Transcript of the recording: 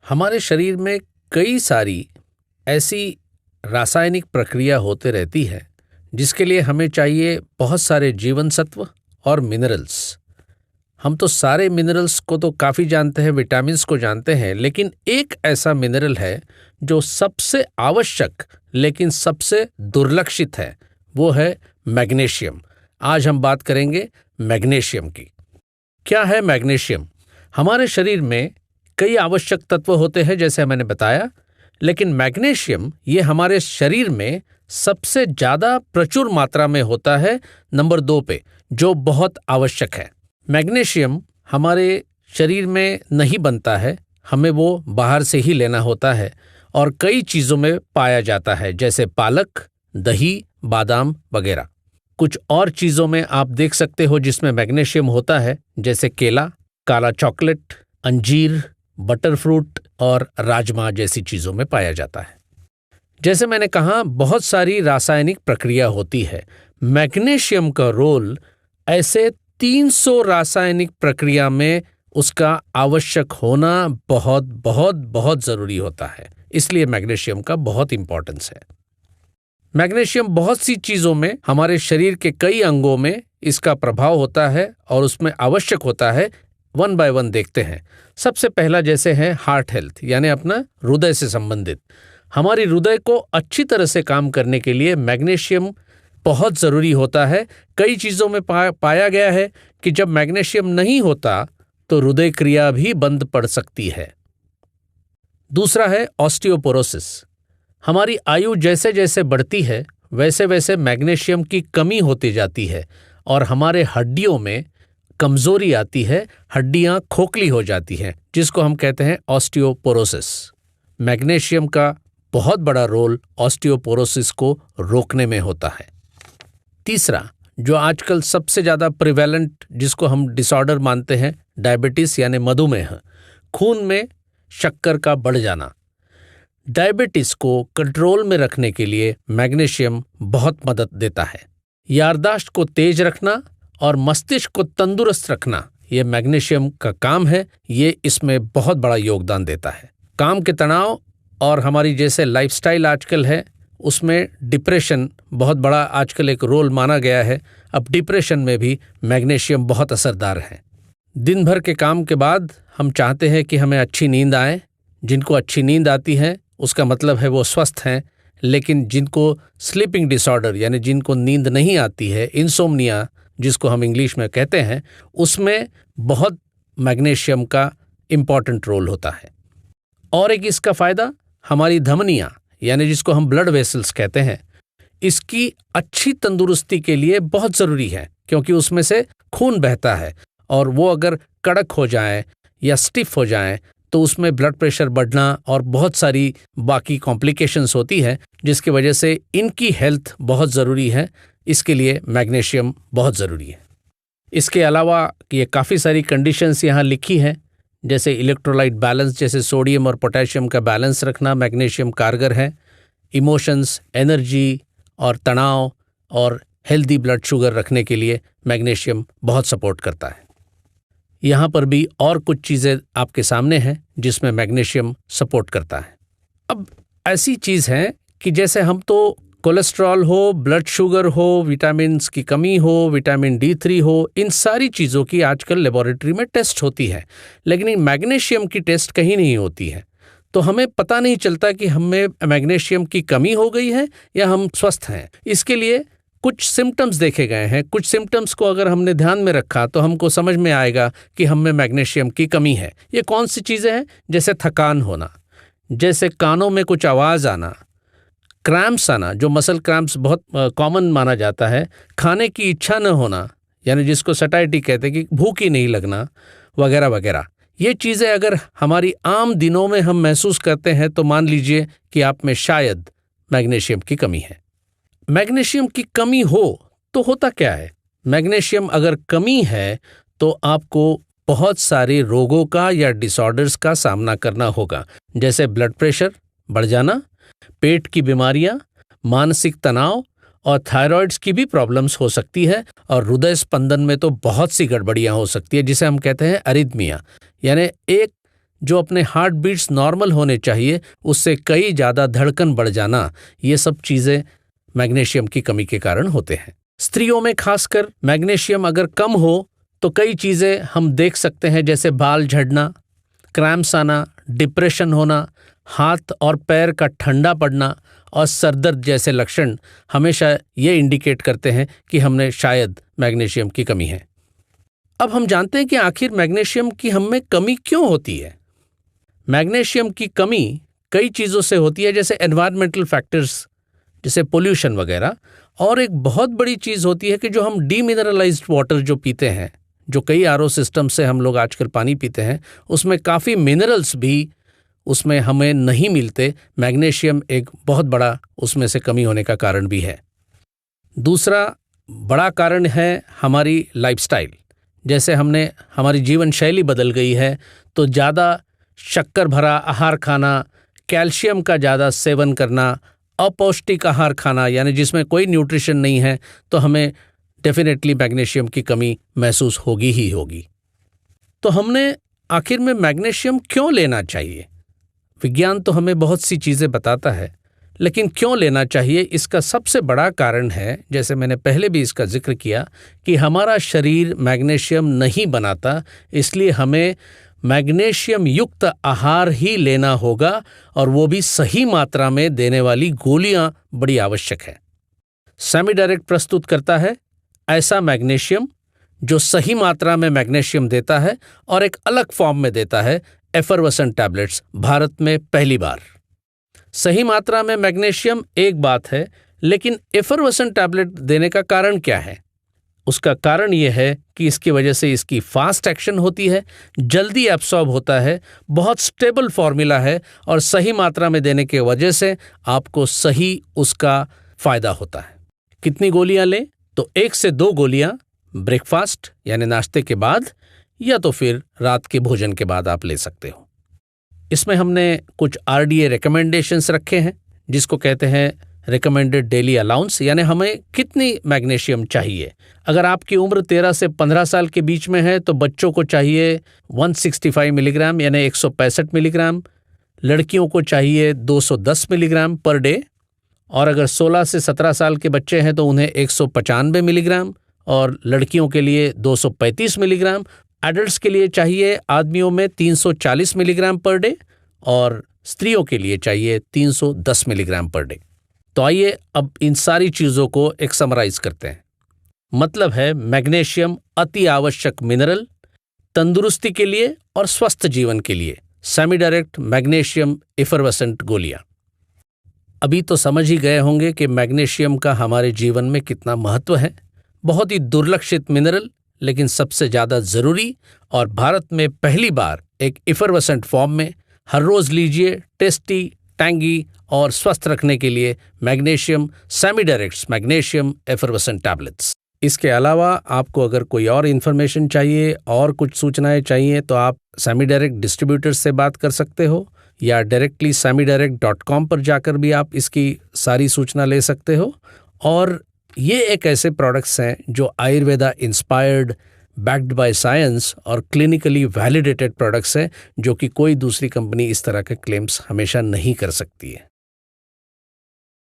हमारे शरीर में कई सारी ऐसी रासायनिक प्रक्रिया होते रहती है जिसके लिए हमें चाहिए बहुत सारे जीवन सत्व और मिनरल्स। हम तो सारे मिनरल्स को तो काफ़ी जानते हैं, विटामिन्स को जानते हैं, लेकिन एक ऐसा मिनरल है जो सबसे आवश्यक लेकिन सबसे दुर्लक्षित है, वो है मैग्नीशियम। आज हम बात करेंगे मैग्नीशियम की। क्या है मैग्नीशियम? हमारे शरीर में कई आवश्यक तत्व होते हैं जैसे मैंने बताया, लेकिन मैग्नीशियम ये हमारे शरीर में सबसे ज़्यादा प्रचुर मात्रा में होता है नंबर 2 पे, जो बहुत आवश्यक है। मैग्नीशियम हमारे शरीर में नहीं बनता है, हमें वो बाहर से ही लेना होता है और कई चीज़ों में पाया जाता है जैसे पालक, दही, बादाम वगैरह। कुछ और चीज़ों में आप देख सकते हो जिसमें मैग्नीशियम होता है जैसे केला, काला चॉकलेट, अंजीर, बटर फ्रूट और राजमा जैसी चीज़ों में पाया जाता है। जैसे मैंने कहा, बहुत सारी रासायनिक प्रक्रिया होती है। मैग्नीशियम का रोल ऐसे 300 रासायनिक प्रक्रिया में उसका आवश्यक होना बहुत बहुत बहुत ज़रूरी होता है, इसलिए मैग्नीशियम का बहुत इंपॉर्टेंस है। मैग्नीशियम बहुत सी चीज़ों में, हमारे शरीर के कई अंगों में इसका प्रभाव होता है और उसमें आवश्यक होता है। वन बाय वन देखते हैं। सबसे पहला जैसे है हार्ट हेल्थ, यानी अपना हृदय से संबंधित। हमारी हृदय को अच्छी तरह से काम करने के लिए मैग्नीशियम बहुत ज़रूरी होता है। कई चीज़ों में पाया गया है कि जब मैग्नीशियम नहीं होता तो हृदय क्रिया भी बंद पड़ सकती है। दूसरा है ऑस्टियोपोरोसिस। हमारी आयु जैसे जैसे बढ़ती है वैसे वैसे मैग्नीशियम की कमी होती जाती है और हमारे हड्डियों में कमजोरी आती है, हड्डियां खोखली हो जाती हैं, जिसको हम कहते हैं ऑस्टियोपोरोसिस। मैग्नीशियम का बहुत बड़ा रोल ऑस्टियोपोरोसिस को रोकने में होता है। तीसरा, जो आजकल सबसे ज़्यादा प्रिवेलेंट, जिसको हम डिसऑर्डर मानते हैं, डायबिटीज यानी मधुमेह, खून में शक्कर का बढ़ जाना। डायबिटीज को कंट्रोल में रखने के लिए मैग्नीशियम बहुत मदद देता है। याददाश्त को तेज रखना और मस्तिष्क को तंदुरुस्त रखना, ये मैग्नीशियम का काम है। ये इसमें बहुत बड़ा योगदान देता है। काम के तनाव और हमारी जैसे लाइफस्टाइल आजकल है, उसमें डिप्रेशन बहुत बड़ा आजकल एक रोल माना गया है। अब डिप्रेशन में भी मैग्नीशियम बहुत असरदार है। दिन भर के काम के बाद हम चाहते हैं कि हमें अच्छी नींद आए। जिनको अच्छी नींद आती है उसका मतलब है वो स्वस्थ हैं, लेकिन जिनको स्लीपिंग डिसऑर्डर यानी जिनको नींद नहीं आती है, इंसोम्निया जिसको हम इंग्लिश में कहते हैं, उसमें बहुत मैग्नीशियम का इम्पॉर्टेंट रोल होता है। और एक इसका फ़ायदा, हमारी धमनियाँ यानी जिसको हम ब्लड वेसल्स कहते हैं, इसकी अच्छी तंदुरुस्ती के लिए बहुत ज़रूरी है, क्योंकि उसमें से खून बहता है और वो अगर कड़क हो जाए या स्टिफ हो जाए तो उसमें ब्लड प्रेशर बढ़ना और बहुत सारी बाकी कॉम्प्लिकेशंस होती है, जिसकी वजह से इनकी हेल्थ बहुत ज़रूरी है। इसके लिए मैग्नीशियम बहुत ज़रूरी है। इसके अलावा ये काफ़ी सारी कंडीशंस यहाँ लिखी हैं, जैसे इलेक्ट्रोलाइट बैलेंस, जैसे सोडियम और पोटेशियम का बैलेंस रखना मैग्नीशियम कारगर है। इमोशंस, एनर्जी और तनाव और हेल्दी ब्लड शुगर रखने के लिए मैग्नीशियम बहुत सपोर्ट करता है। यहाँ पर भी और कुछ चीज़ें आपके सामने हैं जिसमें मैग्नीशियम सपोर्ट करता है। अब ऐसी चीज़ है कि जैसे हम तो कोलेस्ट्रॉल हो, ब्लड शुगर हो, विटामिन्स की कमी हो, विटामिन D3 हो, इन सारी चीज़ों की आजकल लेबोरेटरी में टेस्ट होती है, लेकिन मैग्नीशियम की टेस्ट कहीं नहीं होती है। तो हमें पता नहीं चलता कि हमें मैग्नीशियम की कमी हो गई है या हम स्वस्थ हैं। इसके लिए कुछ सिम्टम्स देखे गए हैं। कुछ सिम्टम्स को अगर हमने ध्यान में रखा तो हमको समझ में आएगा कि हमें मैग्नीशियम की कमी है। ये कौन सी चीज़ें हैं? जैसे थकान होना, जैसे कानों में कुछ आवाज़ आना, क्रैम्प्स आना, जो मसल क्रैम्प्स बहुत कॉमन माना जाता है, खाने की इच्छा न होना, यानी जिसको सटाइटी कहते हैं कि भूख ही नहीं लगना, वगैरह वगैरह। ये चीज़ें अगर हमारी आम दिनों में हम महसूस करते हैं तो मान लीजिए कि आप में शायद मैग्नीशियम की कमी है। मैग्नीशियम की कमी हो तो होता क्या है? मैग्नीशियम अगर कमी है तो आपको बहुत सारे रोगों का या डिसऑर्डर्स का सामना करना होगा, जैसे ब्लड प्रेशर बढ़ जाना, पेट की बीमारियां, मानसिक तनाव और थायराइड्स की भी प्रॉब्लम्स हो सकती है, और हृदय स्पंदन में तो बहुत सी गड़बड़ियां हो सकती है, जिसे हम कहते हैं अरिथमिया, यानी एक जो अपने हार्ट बीट्स नॉर्मल होने चाहिए उससे कई ज़्यादा धड़कन बढ़ जाना, ये सब चीज़ें मैग्नीशियम की कमी के कारण होते हैं। स्त्रियों में खासकर मैग्नीशियम अगर कम हो तो कई चीज़ें हम देख सकते हैं, जैसे बाल झड़ना, क्रैम्प्स आना, डिप्रेशन होना, हाथ और पैर का ठंडा पड़ना और सरदर्द जैसे लक्षण हमेशा ये इंडिकेट करते हैं कि हमने शायद मैग्नीशियम की कमी है। अब हम जानते हैं कि आखिर मैग्नीशियम की हम में कमी क्यों होती है। मैग्नीशियम की कमी कई चीज़ों से होती है, जैसे एनवायरमेंटल फैक्टर्स, जैसे पोल्यूशन वगैरह, और एक बहुत बड़ी चीज़ होती है कि जो हम डीमिनरलाइज्ड वाटर जो पीते हैं, जो कई आरओ सिस्टम से हम लोग आजकल पानी पीते हैं, उसमें काफ़ी मिनरल्स भी उसमें हमें नहीं मिलते। मैग्नीशियम एक बहुत बड़ा उसमें से कमी होने का कारण भी है। दूसरा बड़ा कारण है हमारी लाइफस्टाइल। जैसे हमने हमारी जीवन शैली बदल गई है, तो ज़्यादा शक्कर भरा आहार खाना, कैल्शियम का ज़्यादा सेवन करना, अपौष्टिक आहार खाना, यानी जिसमें कोई न्यूट्रिशन नहीं है, तो हमें डेफिनेटली मैग्नीशियम की कमी महसूस होगी ही होगी। तो हमने आखिर में मैग्नीशियम क्यों लेना चाहिए? विज्ञान तो हमें बहुत सी चीज़ें बताता है, लेकिन क्यों लेना चाहिए इसका सबसे बड़ा कारण है, जैसे मैंने पहले भी इसका जिक्र किया, कि हमारा शरीर मैग्नीशियम नहीं बनाता, इसलिए हमें मैग्नीशियम युक्त आहार ही लेना होगा, और वो भी सही मात्रा में देने वाली गोलियां बड़ी आवश्यक है। सेमी डायरेक्ट प्रस्तुत करता है ऐसा मैग्नीशियम जो सही मात्रा में मैग्नीशियम देता है और एक अलग फॉर्म में देता है, एफरवेसेंट टैबलेट्स, भारत में पहली बार। सही मात्रा में मैग्नीशियम एक बात है, लेकिन एफरवेसेंट टैबलेट देने का कारण क्या है? उसका कारण यह है कि इसकी वजह से इसकी फास्ट एक्शन होती है, जल्दी एब्सॉर्ब होता है, बहुत स्टेबल फॉर्मूला है, और सही मात्रा में देने की वजह से आपको सही उसका फायदा होता है। कितनी गोलियां लें? तो 1 से 2 गोलियां ब्रेकफास्ट यानी नाश्ते के बाद, या तो फिर रात के भोजन के बाद आप ले सकते हो। इसमें हमने कुछ RDA रिकमेंडेशंस रखे हैं, जिसको कहते हैं रिकमेंडेड डेली अलाउंस, यानी हमें कितनी मैग्नीशियम चाहिए। अगर आपकी उम्र 13 से 15 साल के बीच में है तो बच्चों को चाहिए 165 मिलीग्राम यानी 165 मिलीग्राम, लड़कियों को चाहिए 210 मिलीग्राम पर डे, और अगर 16 से 17 साल के बच्चे हैं तो उन्हें 195 मिलीग्राम, और लड़कियों के लिए 235 मिलीग्राम। एडल्ट्स के लिए चाहिए आदमियों में 340 मिलीग्राम पर डे, और स्त्रियों के लिए चाहिए 310 मिलीग्राम पर डे। तो आइए अब इन सारी चीज़ों को एक समराइज करते हैं। मतलब है मैग्नीशियम अति आवश्यक मिनरल, तंदुरुस्ती के लिए और स्वस्थ जीवन के लिए सेमी डायरेक्ट मैग्नीशियम एफरवेसेंट गोलियां। अभी तो समझ ही गए होंगे कि मैग्नीशियम का हमारे जीवन में कितना महत्व है। बहुत ही दुर्लक्षित मिनरल, लेकिन सबसे ज़्यादा ज़रूरी, और भारत में पहली बार एक एफरवेसेंट फॉर्म में। हर रोज़ लीजिए टेस्टी, टैंगी और स्वस्थ रखने के लिए magnesium semi directs magnesium effervescent tablets. इसके अलावा आपको अगर कोई और इन्फॉर्मेशन चाहिए और कुछ सूचनाएं चाहिए तो आप सेमी डायरेक्ट डिस्ट्रीब्यूटर्स से बात कर सकते हो, या डायरेक्टली semidirect.com पर जाकर भी आप इसकी सारी सूचना ले सकते हो। और ये एक ऐसे प्रोडक्ट्स हैं जो Ayurveda inspired, backed by science और क्लिनिकली वैलिडेटेड प्रोडक्ट्स हैं, जो कि कोई दूसरी कंपनी इस तरह के क्लेम्स हमेशा नहीं कर सकती है।